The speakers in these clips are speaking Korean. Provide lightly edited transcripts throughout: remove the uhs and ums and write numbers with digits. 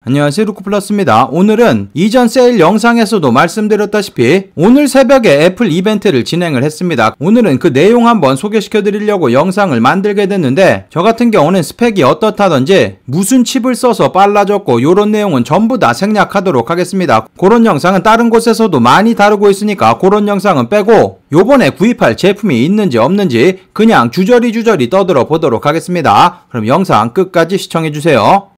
안녕하세요, 루크플러스입니다. 오늘은 이전 세일 영상에서도 말씀드렸다시피 오늘 새벽에 애플 이벤트를 진행을 했습니다. 오늘은 그 내용 한번 소개시켜 드리려고 영상을 만들게 됐는데, 저 같은 경우는 스펙이 어떻다든지 무슨 칩을 써서 빨라졌고 요런 내용은 전부 다 생략하도록 하겠습니다. 그런 영상은 다른 곳에서도 많이 다루고 있으니까 그런 영상은 빼고 요번에 구입할 제품이 있는지 없는지 그냥 주저리 떠들어 보도록 하겠습니다. 그럼 영상 끝까지 시청해 주세요.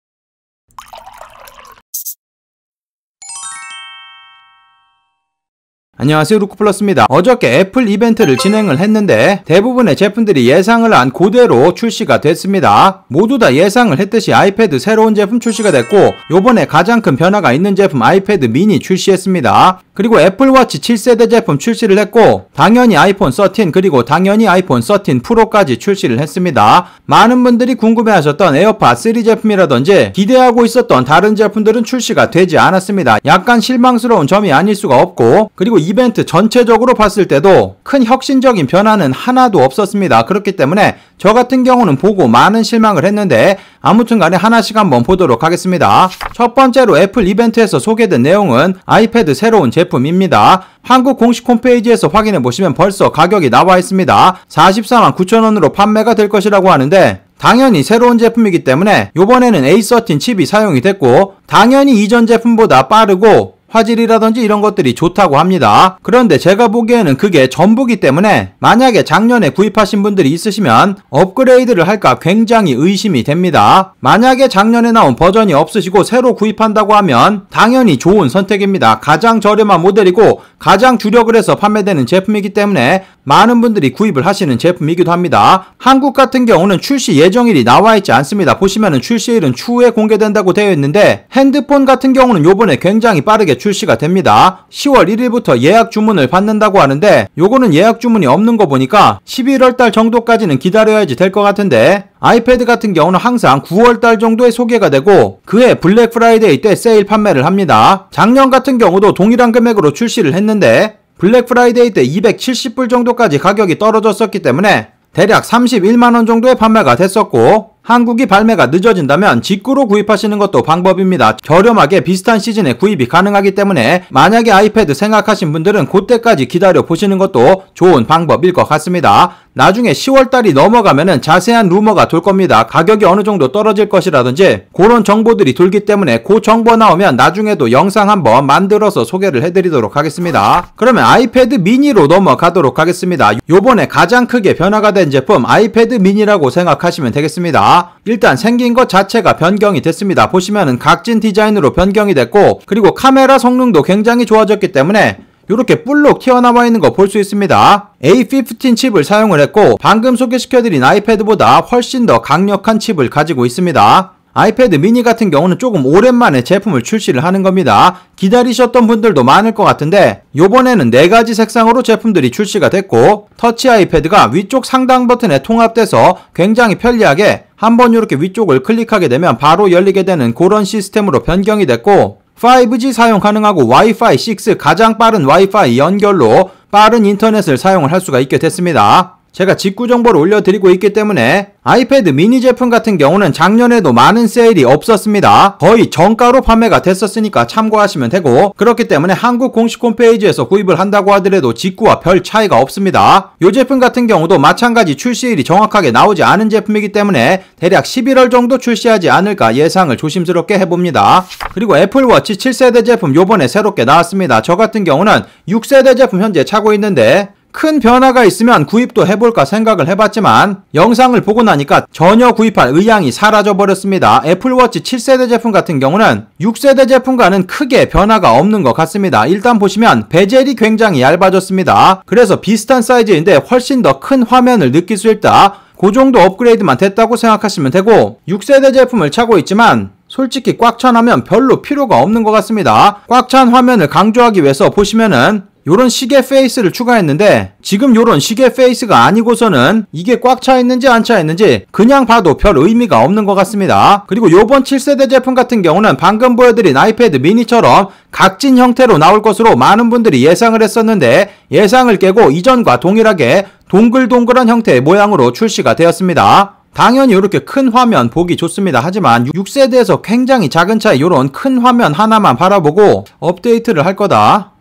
안녕하세요, 루크플러스입니다. 어저께 애플 이벤트를 진행을 했는데 대부분의 제품들이 예상을 한 그대로 출시가 됐습니다. 모두 다 예상을 했듯이 아이패드 새로운 제품 출시가 됐고, 요번에 가장 큰 변화가 있는 제품 아이패드 미니 출시했습니다. 그리고 애플워치 7세대 제품 출시를 했고, 당연히 아이폰 13 그리고 당연히 아이폰 13 프로까지 출시를 했습니다. 많은 분들이 궁금해하셨던 에어팟 3 제품이라든지 기대하고 있었던 다른 제품들은 출시가 되지 않았습니다. 약간 실망스러운 점이 아닐 수가 없고, 그리고 이벤트 전체적으로 봤을 때도 큰 혁신적인 변화는 하나도 없었습니다. 그렇기 때문에 저 같은 경우는 보고 많은 실망을 했는데, 아무튼 간에 하나씩 한번 보도록 하겠습니다. 첫 번째로 애플 이벤트에서 소개된 내용은 아이패드 새로운 제품입니다. 한국 공식 홈페이지에서 확인해 보시면 벌써 가격이 나와 있습니다. 44만 9천원으로 판매가 될 것이라고 하는데, 당연히 새로운 제품이기 때문에 이번에는 A13 칩이 사용이 됐고, 당연히 이전 제품보다 빠르고 화질이라든지 이런 것들이 좋다고 합니다. 그런데 제가 보기에는 그게 전부기 때문에 만약에 작년에 구입하신 분들이 있으시면 업그레이드를 할까 굉장히 의심이 됩니다. 만약에 작년에 나온 버전이 없으시고 새로 구입한다고 하면 당연히 좋은 선택입니다. 가장 저렴한 모델이고 가장 주력을 해서 판매되는 제품이기 때문에 많은 분들이 구입을 하시는 제품이기도 합니다. 한국 같은 경우는 출시 예정일이 나와 있지 않습니다. 보시면은 출시일은 추후에 공개된다고 되어 있는데, 핸드폰 같은 경우는 요번에 굉장히 빠르게 출시가 됩니다. 10월 1일부터 예약 주문을 받는다고 하는데, 요거는 예약 주문이 없는 거 보니까 11월달 정도까지는 기다려야지 될 것 같은데, 아이패드 같은 경우는 항상 9월달 정도에 소개가 되고 그해 블랙 프라이데이 때 세일 판매를 합니다. 작년 같은 경우도 동일한 금액으로 출시를 했는데 블랙 프라이데이 때 270불 정도까지 가격이 떨어졌었기 때문에 대략 31만원 정도의 판매가 됐었고, 한국이 발매가 늦어진다면 직구로 구입하시는 것도 방법입니다. 저렴하게 비슷한 시즌에 구입이 가능하기 때문에 만약에 아이패드 생각하신 분들은 그때까지 기다려 보시는 것도 좋은 방법일 것 같습니다. 나중에 10월달이 넘어가면은 자세한 루머가 돌 겁니다. 가격이 어느 정도 떨어질 것이라든지 그런 정보들이 돌기 때문에 그 정보 나오면 나중에도 영상 한번 만들어서 소개를 해드리도록 하겠습니다. 그러면 아이패드 미니로 넘어가도록 하겠습니다. 요번에 가장 크게 변화가 된 제품 아이패드 미니라고 생각하시면 되겠습니다. 일단 생긴 것 자체가 변경이 됐습니다. 보시면은 각진 디자인으로 변경이 됐고, 그리고 카메라 성능도 굉장히 좋아졌기 때문에 이렇게 볼록 튀어나와 있는 거 볼 수 있습니다. A15 칩을 사용을 했고 방금 소개시켜드린 아이패드보다 훨씬 더 강력한 칩을 가지고 있습니다. 아이패드 미니 같은 경우는 조금 오랜만에 제품을 출시를 하는 겁니다. 기다리셨던 분들도 많을 것 같은데 요번에는 4가지 색상으로 제품들이 출시가 됐고, 터치 아이패드가 위쪽 상단 버튼에 통합돼서 굉장히 편리하게 한번 이렇게 위쪽을 클릭하게 되면 바로 열리게 되는 그런 시스템으로 변경이 됐고, 5G 사용 가능하고 와이파이 6 가장 빠른 와이파이 연결로 빠른 인터넷을 사용을 할 수가 있게 됐습니다. 제가 직구 정보를 올려드리고 있기 때문에 아이패드 미니 제품 같은 경우는 작년에도 많은 세일이 없었습니다. 거의 정가로 판매가 됐었으니까 참고하시면 되고, 그렇기 때문에 한국 공식 홈페이지에서 구입을 한다고 하더라도 직구와 별 차이가 없습니다. 이 제품 같은 경우도 마찬가지 출시일이 정확하게 나오지 않은 제품이기 때문에 대략 11월 정도 출시하지 않을까 예상을 조심스럽게 해봅니다. 그리고 애플워치 7세대 제품 요번에 새롭게 나왔습니다. 저 같은 경우는 6세대 제품 현재 차고 있는데 큰 변화가 있으면 구입도 해볼까 생각을 해봤지만 영상을 보고 나니까 전혀 구입할 의향이 사라져버렸습니다. 애플워치 7세대 제품 같은 경우는 6세대 제품과는 크게 변화가 없는 것 같습니다. 일단 보시면 베젤이 굉장히 얇아졌습니다. 그래서 비슷한 사이즈인데 훨씬 더 큰 화면을 느낄 수 있다, 그 정도 업그레이드만 됐다고 생각하시면 되고, 6세대 제품을 차고 있지만 솔직히 꽉 찬 화면 별로 필요가 없는 것 같습니다. 꽉 찬 화면을 강조하기 위해서 보시면은 요런 시계 페이스를 추가했는데, 지금 요런 시계 페이스가 아니고서는 이게 꽉 차 있는지 안 차 있는지 그냥 봐도 별 의미가 없는 것 같습니다. 그리고 요번 7세대 제품 같은 경우는 방금 보여드린 아이패드 미니처럼 각진 형태로 나올 것으로 많은 분들이 예상을 했었는데, 예상을 깨고 이전과 동일하게 동글동글한 형태의 모양으로 출시가 되었습니다. 당연히 이렇게 큰 화면 보기 좋습니다. 하지만 6세대에서 굉장히 작은 차이 이런 큰 화면 하나만 바라보고 업데이트를 할 거다.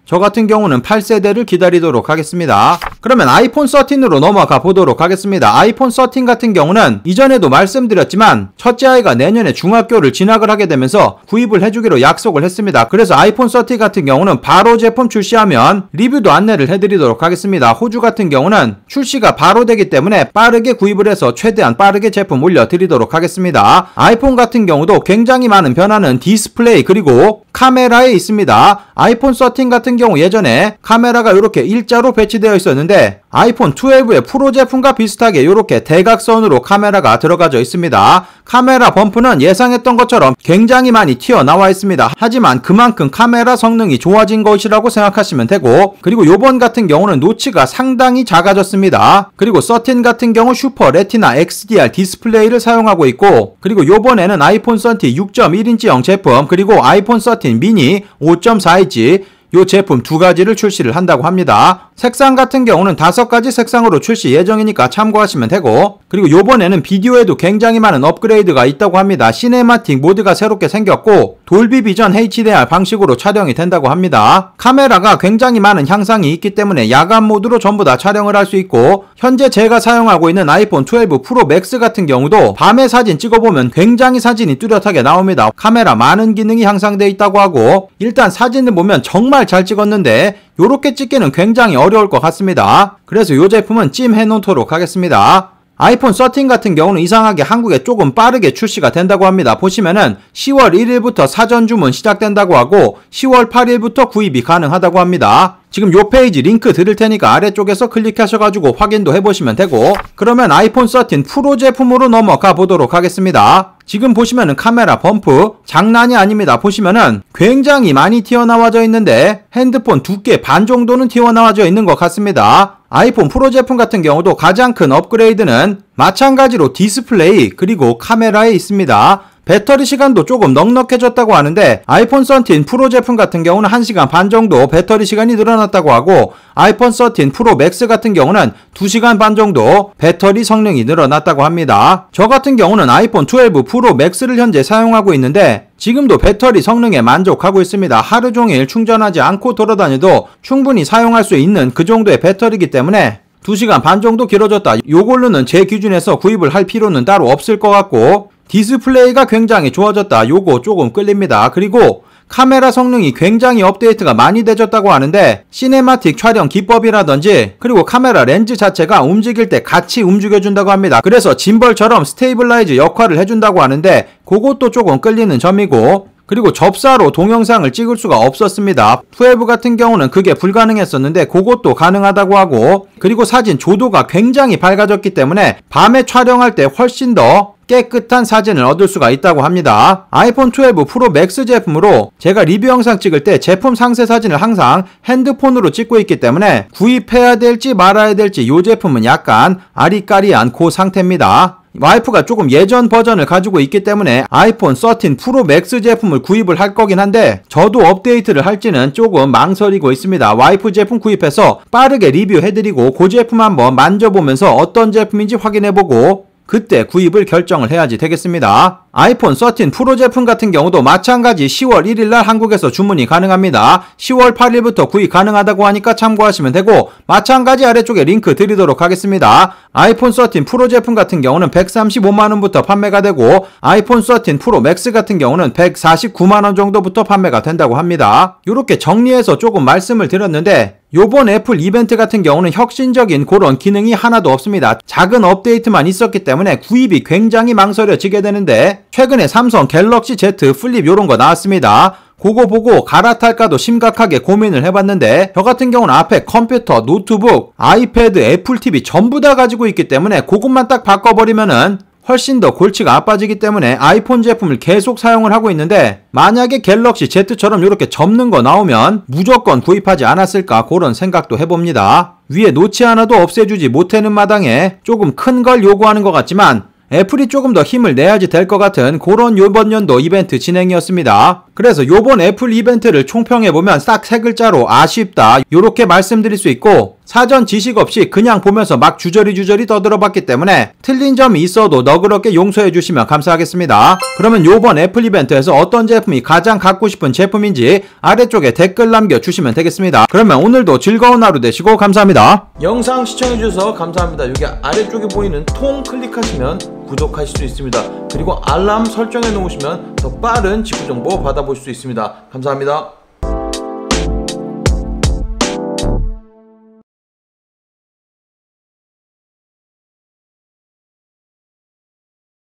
저 같은 경우는 8세대를 기다리도록 하겠습니다. 그러면 아이폰 13으로 넘어가 보도록 하겠습니다. 아이폰 13 같은 경우는 이전에도 말씀드렸지만 첫째 아이가 내년에 중학교를 진학을 하게 되면서 구입을 해주기로 약속을 했습니다. 그래서 아이폰 13 같은 경우는 바로 제품 출시하면 리뷰도 안내를 해드리도록 하겠습니다. 호주 같은 경우는 출시가 바로 되기 때문에 빠르게 구입을 해서 최대한 빠르게 제품 올려드리도록 하겠습니다. 아이폰 같은 경우도 굉장히 많은 변화는 디스플레이 그리고 카메라에 있습니다. 아이폰 13 같은 경우 예전에 카메라가 이렇게 일자로 배치되어 있었는데 아이폰 12의 프로 제품과 비슷하게 이렇게 대각선으로 카메라가 들어가져 있습니다. 카메라 범프는 예상했던 것처럼 굉장히 많이 튀어나와 있습니다. 하지만 그만큼 카메라 성능이 좋아진 것이라고 생각하시면 되고, 그리고 요번 같은 경우는 노치가 상당히 작아졌습니다. 그리고 13 같은 경우 슈퍼 레티나 XDR 디스플레이를 사용하고 있고, 그리고 요번에는 아이폰 13 6.1인치형 제품 그리고 아이폰 13 미니 5.4인치 요 제품 두 가지를 출시를 한다고 합니다. 색상 같은 경우는 5가지 색상으로 출시 예정이니까 참고하시면 되고, 그리고 요번에는 비디오에도 굉장히 많은 업그레이드가 있다고 합니다. 시네마틱 모드가 새롭게 생겼고 돌비 비전 HDR 방식으로 촬영이 된다고 합니다. 카메라가 굉장히 많은 향상이 있기 때문에 야간 모드로 전부 다 촬영을 할 수 있고, 현재 제가 사용하고 있는 아이폰 12 프로 맥스 같은 경우도 밤에 사진 찍어보면 굉장히 사진이 뚜렷하게 나옵니다. 카메라 많은 기능이 향상되어 있다고 하고, 일단 사진을 보면 정말 잘 찍었는데 요렇게 찍기는 굉장히 어려울 것 같습니다. 그래서 이 제품은 찜해 놓도록 하겠습니다. 아이폰 13 같은 경우는 이상하게 한국에 조금 빠르게 출시가 된다고 합니다. 보시면은 10월 1일부터 사전 주문 시작된다고 하고 10월 8일부터 구입이 가능하다고 합니다. 지금 요 페이지 링크 드릴 테니까 아래쪽에서 클릭하셔가지고 확인도 해보시면 되고, 그러면 아이폰 13 프로 제품으로 넘어가 보도록 하겠습니다. 지금 보시면은 카메라 범프 장난이 아닙니다. 보시면은 굉장히 많이 튀어나와져 있는데 핸드폰 두께 반 정도는 튀어나와져 있는 것 같습니다. 아이폰 프로 제품 같은 경우도 가장 큰 업그레이드는 마찬가지로 디스플레이 그리고 카메라에 있습니다. 배터리 시간도 조금 넉넉해졌다고 하는데 아이폰 13 프로 제품 같은 경우는 1시간 반 정도 배터리 시간이 늘어났다고 하고, 아이폰 13 프로 맥스 같은 경우는 2시간 반 정도 배터리 성능이 늘어났다고 합니다. 저 같은 경우는 아이폰 12 프로 맥스를 현재 사용하고 있는데 지금도 배터리 성능에 만족하고 있습니다. 하루 종일 충전하지 않고 돌아다녀도 충분히 사용할 수 있는 그 정도의 배터리이기 때문에 2시간 반 정도 길어졌다. 요걸로는 제 기준에서 구입을 할 필요는 따로 없을 것 같고, 디스플레이가 굉장히 좋아졌다. 요거 조금 끌립니다. 그리고 카메라 성능이 굉장히 업데이트가 많이 되졌다고 하는데 시네마틱 촬영 기법이라든지 그리고 카메라 렌즈 자체가 움직일 때 같이 움직여준다고 합니다. 그래서 짐벌처럼 스테이블라이즈 역할을 해준다고 하는데 그것도 조금 끌리는 점이고, 그리고 접사로 동영상을 찍을 수가 없었습니다. 12 같은 경우는 그게 불가능했었는데 그것도 가능하다고 하고, 그리고 사진 조도가 굉장히 밝아졌기 때문에 밤에 촬영할 때 훨씬 더 깨끗한 사진을 얻을 수가 있다고 합니다. 아이폰 12 프로 맥스 제품으로 제가 리뷰 영상 찍을 때 제품 상세 사진을 항상 핸드폰으로 찍고 있기 때문에 구입해야 될지 말아야 될지 이 제품은 약간 아리까리한 그 상태입니다. 와이프가 조금 예전 버전을 가지고 있기 때문에 아이폰 13 프로 맥스 제품을 구입을 할 거긴 한데 저도 업데이트를 할지는 조금 망설이고 있습니다. 와이프 제품 구입해서 빠르게 리뷰해드리고 그 제품 한번 만져보면서 어떤 제품인지 확인해보고 그때 구입을 결정을 해야지 되겠습니다. 아이폰 13 프로 제품 같은 경우도 마찬가지 10월 1일날 한국에서 주문이 가능합니다. 10월 8일부터 구입 가능하다고 하니까 참고하시면 되고, 마찬가지 아래쪽에 링크 드리도록 하겠습니다. 아이폰 13 프로 제품 같은 경우는 135만원부터 판매가 되고 아이폰 13 프로 맥스 같은 경우는 149만원 정도부터 판매가 된다고 합니다. 이렇게 정리해서 조금 말씀을 드렸는데 요번 애플 이벤트 같은 경우는 혁신적인 그런 기능이 하나도 없습니다. 작은 업데이트만 있었기 때문에 구입이 굉장히 망설여지게 되는데 최근에 삼성 갤럭시 Z 플립 요런 거 나왔습니다. 그거 보고 갈아탈까도 심각하게 고민을 해봤는데 저 같은 경우는 앞에 컴퓨터, 노트북, 아이패드, 애플 TV 전부 다 가지고 있기 때문에 그것만 딱 바꿔버리면은 훨씬 더 골치가 아파지기 때문에 아이폰 제품을 계속 사용을 하고 있는데 만약에 갤럭시 Z처럼 이렇게 접는 거 나오면 무조건 구입하지 않았을까 그런 생각도 해봅니다. 위에 노치 하나도 없애주지 못하는 마당에 조금 큰 걸 요구하는 것 같지만 애플이 조금 더 힘을 내야지 될 것 같은 그런 요번 연도 이벤트 진행이었습니다. 그래서 요번 애플 이벤트를 총평해보면 딱 세 글자로 아쉽다 요렇게 말씀드릴 수 있고, 사전 지식 없이 그냥 보면서 막 주저리 떠들어봤기 때문에 틀린 점이 있어도 너그럽게 용서해 주시면 감사하겠습니다. 그러면 요번 애플 이벤트에서 어떤 제품이 가장 갖고 싶은 제품인지 아래쪽에 댓글 남겨주시면 되겠습니다. 그러면 오늘도 즐거운 하루 되시고 감사합니다. 영상 시청해주셔서 감사합니다. 여기 아래쪽에 보이는 통 클릭하시면 구독하실 수 있습니다. 그리고 알람 설정해 놓으시면 더 빠른 직구 정보 받아보실 수 있습니다. 감사합니다.